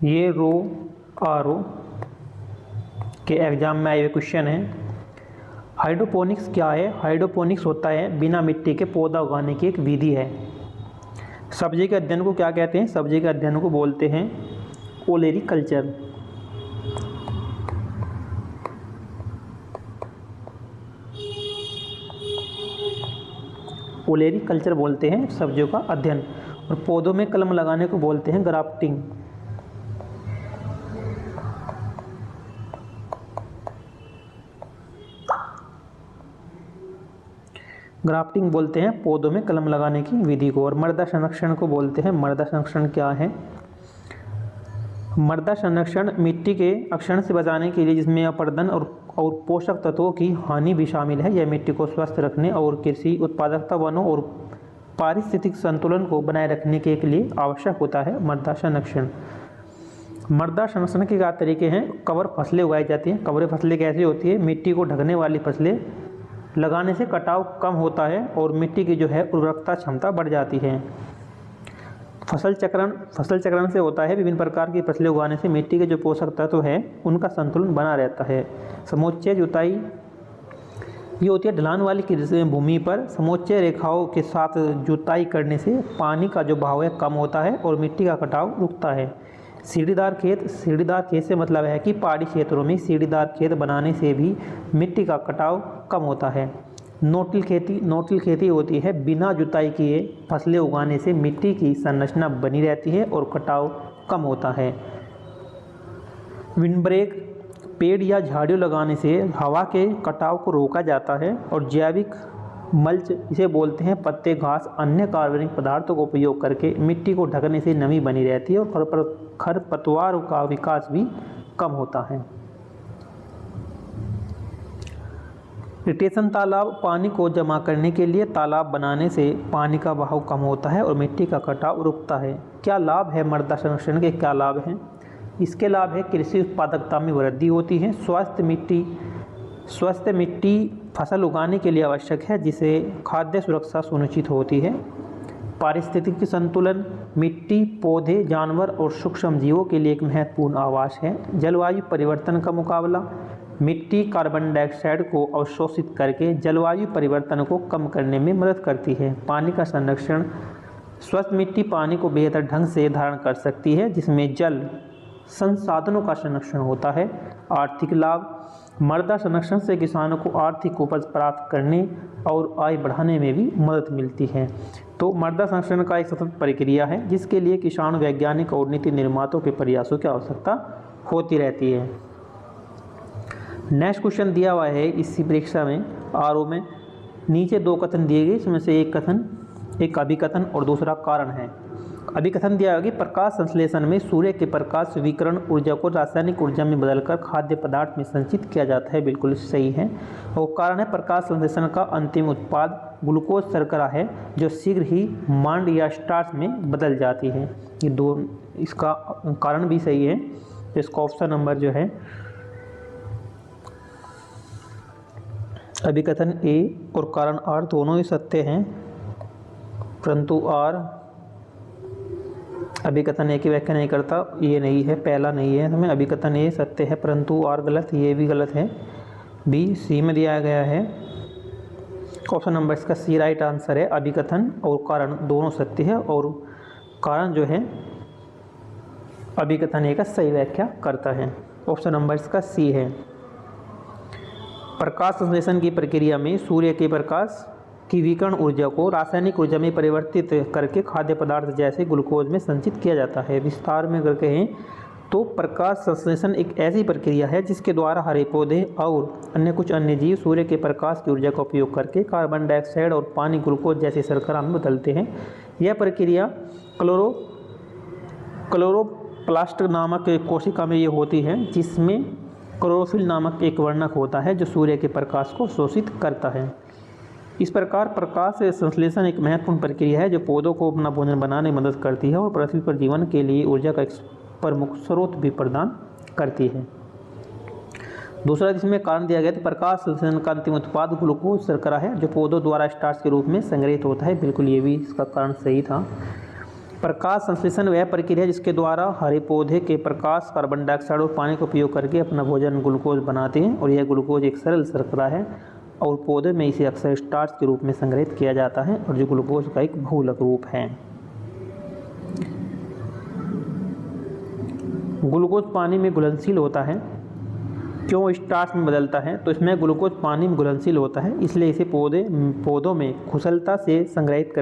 ये रो R O के exam में आए हुए क्वेश्चन है। हाइड्रोपोनिक्स क्या है? हाइड्रोपोनिक्स होता है बिना मिट्टी के पौधा उगाने की एक विधि है। सब्जी के अध्ययन को क्या कहते हैं? सब्जी के अध्ययन को बोलते हैं ओलेरीकल्चर। ओलेरीकल्चर बोलते हैं सब्जियों का अध्ययन। और पौधों में कलम लगाने को बोलते हैं ग्राफ्टिंग। ग्राफ्टिंग बोलते हैं पौधों में कलम लगाने की विधि को। और मृदा संरक्षण को बोलते हैं, मृदा संरक्षण क्या है? मृदा संरक्षण मिट्टी के अक्षरण से बचाने के लिए, जिसमें अपरदन और पोषक तत्वों की हानि भी शामिल है। यह मिट्टी को स्वस्थ रखने और कृषि उत्पादकता, वनों और पारिस्थितिक संतुलन को बनाए रखने के लिए आवश्यक होता है मृदा संरक्षण। मृदा संरक्षण के क्या तरीके हैं? कवर फसलें उगाई जाती हैं। कवर फसलें कैसी होती है? मिट्टी को ढकने वाली फसलें लगाने से कटाव कम होता है और मिट्टी की जो है उर्वरकता क्षमता बढ़ जाती है। फसल चक्रण से होता है विभिन्न प्रकार की फसलें उगाने से मिट्टी के जो पोषक तत्व है उनका संतुलन बना रहता है। समोच्चय जुताई ये होती है ढलान वाली भूमि पर समोच्चय रेखाओं के साथ जुताई करने से पानी का जो बहाव है कम होता है और मिट्टी का कटाव रुकता है। सीढ़ीदार खेत से मतलब है कि पहाड़ी क्षेत्रों में सीढ़ीदार खेत बनाने से भी मिट्टी का कटाव कम होता है। नोटिल खेती होती है बिना जुताई किए फसलें उगाने से मिट्टी की संरचना बनी रहती है और कटाव कम होता है। विंडब्रेक पेड़ या झाड़ियों लगाने से हवा के कटाव को रोका जाता है। और जैविक मल्च इसे बोलते हैं पत्ते, घास, अन्य कार्बनिक पदार्थों का उपयोग करके मिट्टी को ढकने से नमी बनी रहती है और खरपतवार का विकास भी कम होता है। रिटेंशन तालाब पानी को जमा करने के लिए तालाब बनाने से पानी का बहाव कम होता है और मिट्टी का कटाव रुकता है। क्या लाभ है मृदा संरक्षण के? क्या लाभ हैं? इसके लाभ है कृषि उत्पादकता में वृद्धि होती है। स्वस्थ मिट्टी फसल उगाने के लिए आवश्यक है, जिससे खाद्य सुरक्षा सुनिश्चित होती है। पारिस्थितिक संतुलन मिट्टी, पौधे, जानवर और सूक्ष्म जीवों के लिए एक महत्वपूर्ण आवास है। जलवायु परिवर्तन का मुकाबला मिट्टी कार्बन डाइऑक्साइड को अवशोषित करके जलवायु परिवर्तन को कम करने में मदद करती है। पानी का संरक्षण स्वस्थ मिट्टी पानी को बेहतर ढंग से धारण कर सकती है, जिसमें जल संसाधनों का संरक्षण होता है। आर्थिक लाभ मृदा संरक्षण से किसानों को आर्थिक उपज प्राप्त करने और आय बढ़ाने में भी मदद मिलती है। तो मृदा संरक्षण का एक सतत प्रक्रिया है जिसके लिए किसान, वैज्ञानिक और नीति निर्माताओं के प्रयासों की आवश्यकता होती रहती है। नेक्स्ट क्वेश्चन दिया हुआ है इसी परीक्षा में आरओ में। नीचे दो कथन दिए गए, इसमें से एक अभिकथन और दूसरा कारण है। अभिकथन दिया होगा कि प्रकाश संश्लेषण में सूर्य के प्रकाश विकिरण ऊर्जा को रासायनिक ऊर्जा में बदलकर खाद्य पदार्थ में संचित किया जाता है। बिल्कुल सही है। और कारण है प्रकाश संश्लेषण का अंतिम उत्पाद ग्लूकोज शर्करा है, जो शीघ्र ही मांड या स्टार्च में बदल जाती है। ये दो, इसका कारण भी सही है। तो इसका ऑप्शन नंबर जो है अभिकथन ए और कारण आर दोनों ही सत्य हैं, परंतु आर अभिकथन ए की व्याख्या नहीं करता, ये नहीं है, पहला नहीं है। हमें अभिकथन ए सत्य है परंतु आर गलत, ये भी गलत है। बी सी में दिया गया है। ऑप्शन नंबर इसका सी राइट आंसर है। अभिकथन और कारण दोनों सत्य है और कारण जो है अभिकथन ए का सही व्याख्या करता है। ऑप्शन नंबर इसका सी है। प्रकाश संश्लेषण की प्रक्रिया में सूर्य के प्रकाश की विकिरण ऊर्जा को रासायनिक ऊर्जा में परिवर्तित करके खाद्य पदार्थ जैसे ग्लूकोज में संचित किया जाता है। विस्तार में अगर कहें तो प्रकाश संश्लेषण एक ऐसी प्रक्रिया है जिसके द्वारा हरे पौधे और कुछ अन्य जीव सूर्य के प्रकाश की ऊर्जा का उपयोग करके कार्बन डाइऑक्साइड और पानी ग्लूकोज जैसे शर्करा में बदलते हैं। यह प्रक्रिया क्लोरोप्लास्ट नामक कोशिका में ये होती है, जिसमें क्लोरोफिल नामक एक वर्णक होता है जो सूर्य के प्रकाश को शोषित करता है। इस प्रकार प्रकाश संश्लेषण एक महत्वपूर्ण प्रक्रिया है जो पौधों को अपना भोजन बनाने में मदद करती है और पृथ्वी पर जीवन के लिए ऊर्जा का एक प्रमुख स्रोत भी प्रदान करती है। दूसरा जिसमें कारण दिया गया तो प्रकाश संश्लेषण का अंतिम उत्पाद ग्लूकोज शर्करा है जो पौधों द्वारा स्टार्च के रूप में संग्रहित होता है। बिल्कुल ये भी इसका कारण सही था। प्रकाश संश्लेषण वह प्रक्रिया है जिसके द्वारा हरे पौधे के प्रकाश, कार्बन डाइऑक्साइड और पानी का उपयोग करके अपना भोजन ग्लूकोज बनाते हैं और यह ग्लूकोज एक सरल शर्करा है और पौधे में इसे अक्सर स्टार्च के रूप में संग्रहित किया जाता है और जो ग्लूकोज का एक बहुलक रूप है। ग्लूकोज पानी में घुलनशील होता है। क्यों स्टार्च में बदलता है? तो इसमें ग्लूकोज पानी में घुलनशील होता है, इसलिए इसे पौधों में कुशलता से संग्रहित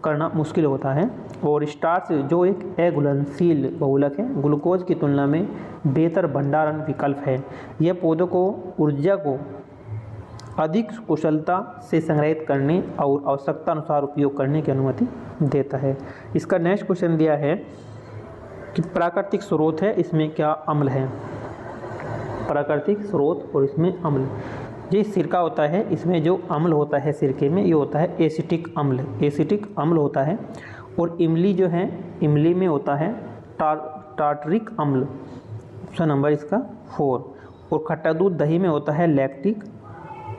करना मुश्किल होता है। और स्टार्च जो एक अघुलनशील बहुलक है, ग्लूकोज की तुलना में बेहतर भंडारण विकल्प है। यह पौधों को ऊर्जा को अधिक कुशलता से संग्रहित करने और आवश्यकता अनुसार उपयोग करने की अनुमति देता है। इसका नेक्स्ट क्वेश्चन दिया है कि प्राकृतिक स्रोत है, इसमें क्या अम्ल है? प्राकृतिक स्रोत और इसमें अम्ल। ये सिरका होता है, इसमें जो अम्ल होता है सिरके में ये होता है एसिटिक अम्ल। एसिटिक अम्ल होता है। और इमली जो है, इमली में होता है टार्टरिक अम्ल। ऑप्शन नंबर इसका 4। और खट्टा दूध दही में होता है लैक्टिक।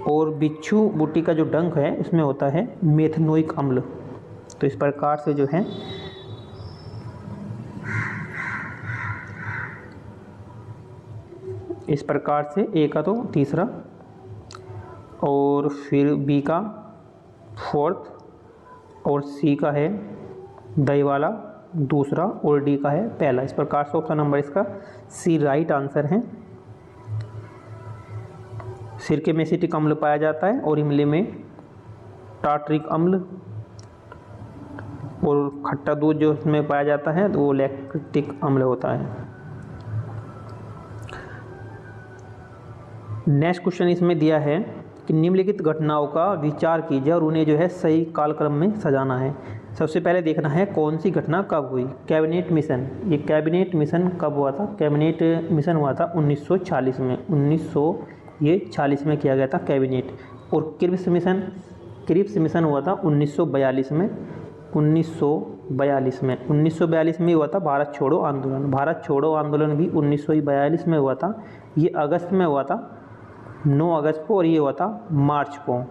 और बिच्छू बूटी का जो डंक है इसमें होता है मेथनोइक अम्ल। तो इस प्रकार से जो है इस प्रकार से ए का तो तीसरा और फिर बी का 4th और सी का है दही वाला दूसरा और डी का है पहला। इस प्रकार से ऑप्शन नंबर इसका सी राइट आंसर है। सिरके में एसिटिक अम्ल पाया जाता है और इमली में टार्टरिक अम्ल और खट्टा दूध जो इसमें पाया जाता है तो वो लैक्टिक अम्ल होता है। नेक्स्ट क्वेश्चन इसमें दिया है कि निम्नलिखित घटनाओं का विचार कीजिए और उन्हें जो है सही कालक्रम में सजाना है। सबसे पहले देखना है कौन सी घटना कब हुई। कैबिनेट मिशन, ये कैबिनेट मिशन कब हुआ था? कैबिनेट मिशन हुआ था 1940 में। 1940 में किया गया था कैबिनेट। और क्रिप्स मिशन हुआ था 1942 में। 1942 में हुआ था भारत छोड़ो आंदोलन। भारत छोड़ो आंदोलन भी 1942 में हुआ था। ये अगस्त में हुआ था 9 अगस्त को और ये हुआ था मार्च को।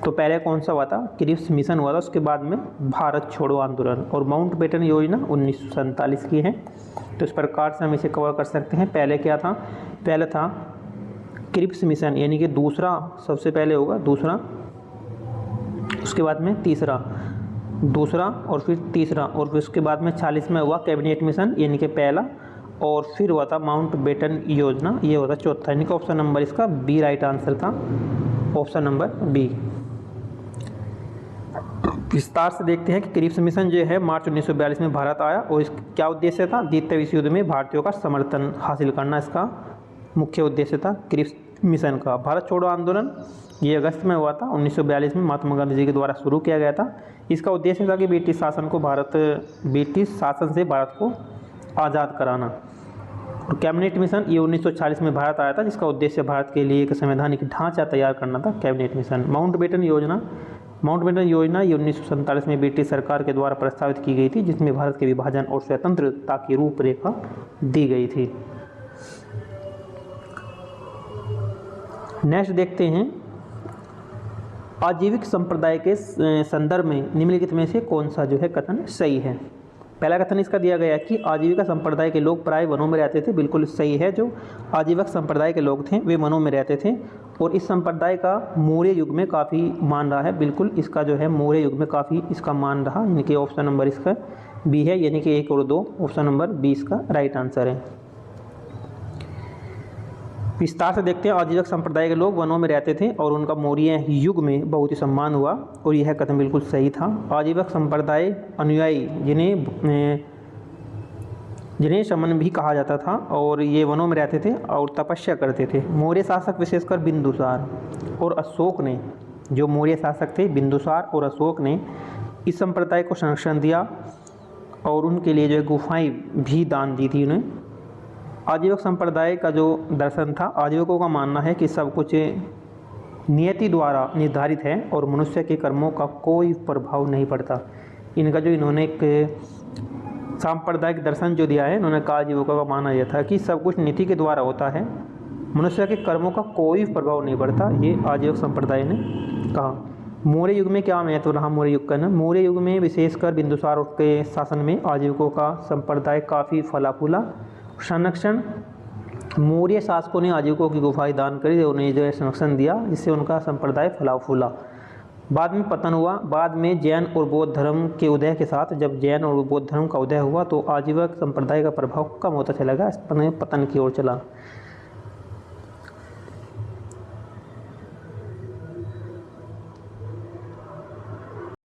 तो पहले कौन सा हुआ था? क्रिप्स मिशन हुआ था, उसके बाद में भारत छोड़ो आंदोलन। और माउंटबेटन योजना 1947 की है। तो इस प्रकार से हम इसे कवर कर सकते हैं। पहले क्या था? पहले था क्रिप्स मिशन, यानी कि दूसरा सबसे पहले होगा दूसरा, उसके बाद में तीसरा, दूसरा और फिर तीसरा, और फिर उसके बाद में 40 में हुआ कैबिनेट मिशन यानी कि पहला, और फिर हुआ था माउंटबेटन योजना, ये होता चौथा। यानी कि ऑप्शन नंबर इसका बी राइट आंसर था। Option number B. विस्तार से देखते हैं कि क्रिप्स मिशन जो है मार्च 1942 में भारत आया और इसका क्या उद्देश्य था? द्वितीय विश्व युद्ध में भारतीयों का समर्थन हासिल करना इसका मुख्य उद्देश्य था क्रिप्स मिशन का। भारत छोड़ो आंदोलन ये अगस्त में हुआ था 1942 में, महात्मा गांधी जी के द्वारा शुरू किया गया था। इसका उद्देश्य था कि ब्रिटिश शासन से भारत को आज़ाद कराना। और कैबिनेट मिशन ये 1940 में भारत आया था, जिसका उद्देश्य भारत के लिए एक संवैधानिक ढांचा तैयार करना था। Cabinet mission. माउंटबेटन योजना ये 1947 में ब्रिटिश सरकार के द्वारा प्रस्तावित की गई थी, जिसमें भारत के विभाजन और स्वतंत्रता की रूपरेखा दी गई थी। नेक्स्ट देखते हैं आजीविक संप्रदाय के संदर्भ में निम्नलिखित में से कौन सा जो है कथन सही है। पहला कथन इसका दिया गया है कि आजीविका संप्रदाय के लोग प्राय वनों में रहते थे। बिल्कुल सही है। जो आजीवक संप्रदाय के लोग थे वे वनों में रहते थे और इस संप्रदाय का मौर्य युग में काफ़ी मान रहा है। बिल्कुल इसका जो है मौर्य युग में काफ़ी इसका मान रहा, यानी कि ऑप्शन नंबर इसका बी है, यानी कि 1 और 2। ऑप्शन नंबर बी इसका राइट आंसर है। विस्तार से देखते हैं। आजीवक संप्रदाय के लोग वनों में रहते थे और उनका मौर्य युग में बहुत ही सम्मान हुआ और यह कथन बिल्कुल सही था। आजीवक संप्रदाय अनुयायी जिन्हें शमन भी कहा जाता था और ये वनों में रहते थे और तपस्या करते थे। मौर्य शासक विशेषकर बिंदुसार और अशोक ने, जो मौर्य शासक थे बिंदुसार और अशोक ने इस संप्रदाय को संरक्षण दिया और उनके लिए जो है गुफाएं भी दान दी थी उन्हें। आजीवक संप्रदाय का जो दर्शन था, आजीवकों का मानना है कि सब कुछ नियति द्वारा निर्धारित है और मनुष्य के कर्मों का कोई प्रभाव नहीं पड़ता। इनका जो इन्होंने एक सांप्रदायिक दर्शन जो दिया है, इन्होंने कहा आजीवकों का मानना यह था कि सब कुछ नीति के द्वारा होता है, मनुष्य के कर्मों का कोई प्रभाव नहीं पड़ता। ये आजीवक संप्रदाय ने कहा। मौर्य युग में क्या महत्व रहा मौर्य युग का ना? मौर्य युग में विशेषकर बिंदुसार के शासन में आजीविकों का संप्रदाय काफ़ी फला फूला। संरक्षण, मौर्य शासकों ने आजीविकों की गुफाएं दान करी और उन्हें जो है संरक्षण दिया, जिससे उनका संप्रदाय फला फूला। बाद में पतन हुआ। बाद में जैन और बौद्ध धर्म के उदय के साथ जब जैन और बौद्ध धर्म का उदय हुआ तो आजीवक संप्रदाय का प्रभाव कम होता चला गया, पतन की ओर चला।